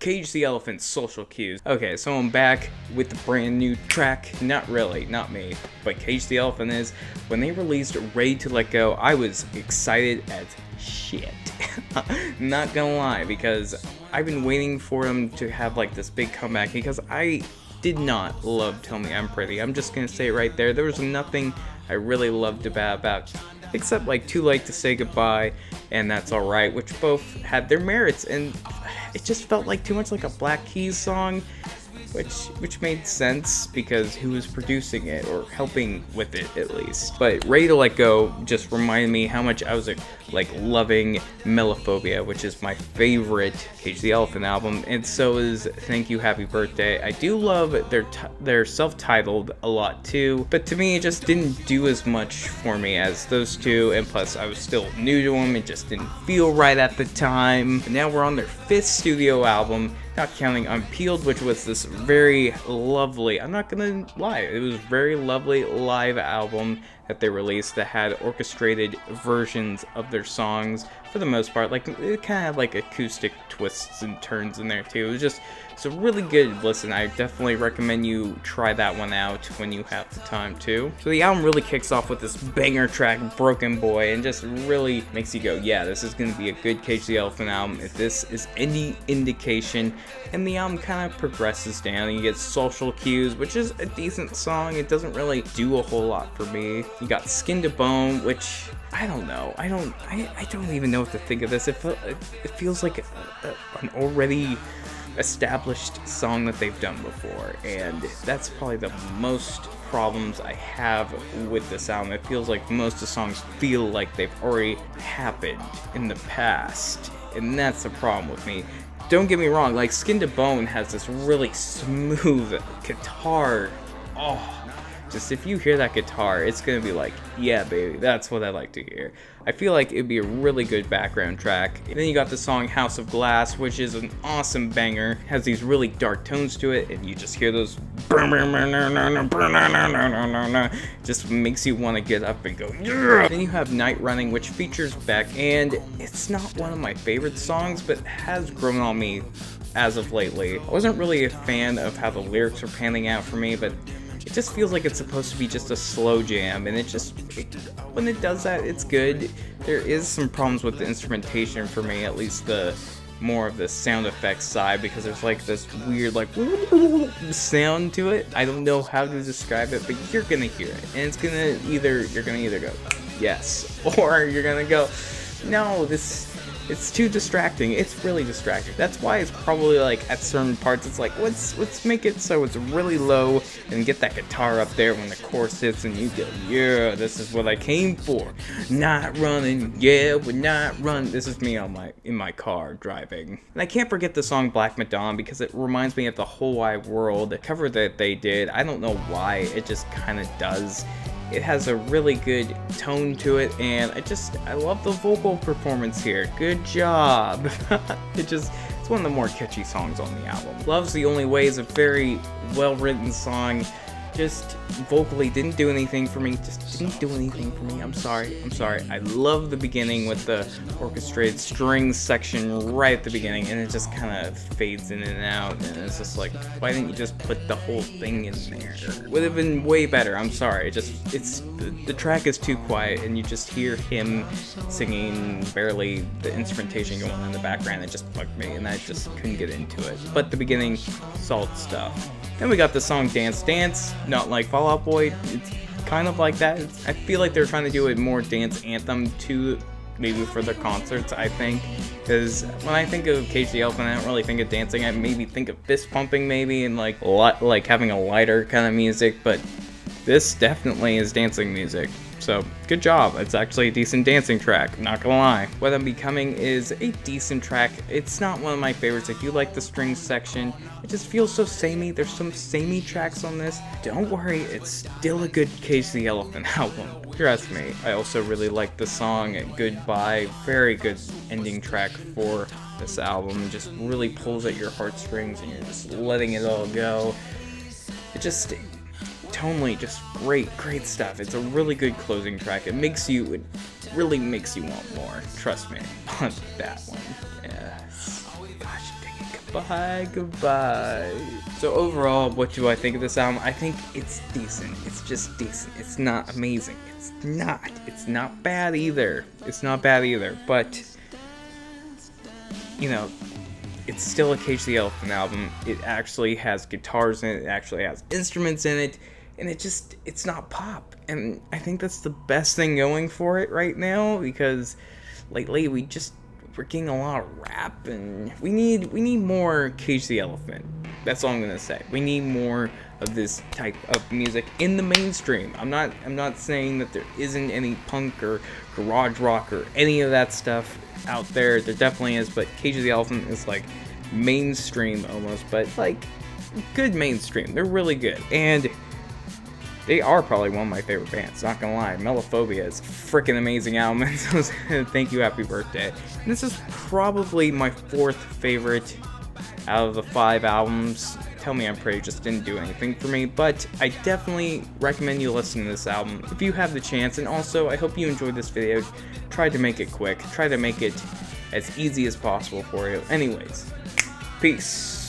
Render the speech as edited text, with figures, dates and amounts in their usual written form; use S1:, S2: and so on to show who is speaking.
S1: Cage the Elephant's Social Cues. Okay, so I'm back with the brand new track. Not really, not me, but Cage the Elephant is. When they released Ready to Let Go, I was excited as shit. Not gonna lie, because I've been waiting for them to have like this big comeback, because I did not love Tell Me I'm Pretty. I'm just gonna say it right there. There was nothing I really loved about except like Too Late to Say Goodbye and That's Alright, which both had their merits, and it just felt like too much like a Black Keys song, which made sense because who was producing it or helping with it at least. But Ready to Let Go just reminded me how much I was like loving Melophobia, which is my favorite Cage the Elephant album, and so is Thank You Happy Birthday. I do love their self-titled a lot too, but to me it just didn't do as much for me as those two, and plus I was still new to them. It just didn't feel right at the time. And now we're on their 5th studio album, not counting Unpeeled, which was this very lovely, I'm not gonna lie, it was a very lovely live album that they released that had orchestrated versions of their songs for the most part. Like, it kind of had like acoustic twists and turns in there too. It's a really good listen. I definitely recommend you try that one out when you have the time too. So the album really kicks off with this banger track, Broken Boy, and just really makes you go, yeah, this is going to be a good Cage the Elephant album if this is any indication. And the album kind of progresses down, and you get Social Cues, which is a decent song. It doesn't really do a whole lot for me. You got Skin to Bone, which I don't know. I don't even know what to think of this. It feels like an already established song that they've done before, and that's probably the most problems I have with this album. It feels like most of the songs feel like they've already happened in the past, and that's the problem with me. Don't get me wrong, like Skin to Bone has this really smooth guitar. Just if you hear that guitar, it's gonna be like, yeah baby, that's what I like to hear. I feel like it'd be a really good background track. And then you got the song House of Glass, which is an awesome banger. Has these really dark tones to it, and you just hear those just makes you want to get up and go, yeah! Then you have Night Running, which features Beck, and it's not one of my favorite songs, but has grown on me as of lately. I wasn't really a fan of how the lyrics were panning out for me, but it just feels like it's supposed to be just a slow jam, and when it does that, it's good. There is some problems with the instrumentation for me, at least the more of the sound effects side, because there's like this weird like sound to it. I don't know how to describe it, but you're gonna hear it, and it's gonna you're gonna either go yes, or you're gonna go no, it's too distracting. It's really distracting. That's why it's probably like at certain parts it's like let's make it so it's really low and get that guitar up there when the chorus hits and you go, yeah, this is what I came for. Not running, yeah, we're not running. This is me in my car driving. And I can't forget the song Black Madonna, because it reminds me of the Whole Wide World cover that they did. I don't know why, it just kind of does. It has a really good tone to it, and I love the vocal performance here. Good job. It's one of the more catchy songs on the album. Love's the Only Way is a very well-written song. Just vocally didn't do anything for me. I'm sorry. I love the beginning with the orchestrated strings section right at the beginning, and it just kind of fades in and out, and it's just like, why didn't you just put the whole thing in there? Would have been way better. I'm sorry. The track is too quiet, and you just hear him singing, barely the instrumentation going on in the background. It just bugged me, and I just couldn't get into it. But the beginning, solid stuff. Then we got the song Dance Dance, not like Fall Out Boy. It's kind of like that. I feel like they're trying to do a more dance anthem too, maybe for their concerts, I think. Because when I think of Cage the Elephant, I don't really think of dancing. I maybe think of fist pumping, maybe, and like having a lighter kind of music. But this definitely is dancing music. So, good job. It's actually a decent dancing track, not gonna lie. What I'm Becoming is a decent track. It's not one of my favorites. I do like the strings section. It just feels so samey. There's some samey tracks on this. Don't worry, it's still a good Cage the Elephant album. Trust me. I also really like the song Goodbye. Very good ending track for this album. It just really pulls at your heartstrings, and you're just letting it all go. It just tonally, just great stuff. It's a really good closing track. It really makes you want more. Trust me on that one. Yes. Gosh, dang it, come Goodbye, goodbye. So overall, what do I think of this album? I think it's decent. It's just decent. It's not amazing. It's not. It's not bad either. It's not bad either. But, you know, it's still a Cage the Elephant album. It actually has guitars in it. It actually has instruments in it. And it's not pop. And I think that's the best thing going for it right now, because lately we're getting a lot of rap, and we need more Cage the Elephant. That's all I'm gonna say. We need more of this type of music in the mainstream. I'm not saying that there isn't any punk or garage rock or any of that stuff out there. There definitely is, but Cage the Elephant is like mainstream almost, but like good mainstream. They're really good, and they are probably one of my favorite bands, not gonna lie. Melophobia is a freaking amazing album, so thank you, happy birthday. And this is probably my 4th favorite out of the 5 albums. Tell Me I'm Pretty just didn't do anything for me, but I definitely recommend you listen to this album if you have the chance. And also, I hope you enjoyed this video. Tried to make it quick, try to make it as easy as possible for you. Anyways, peace.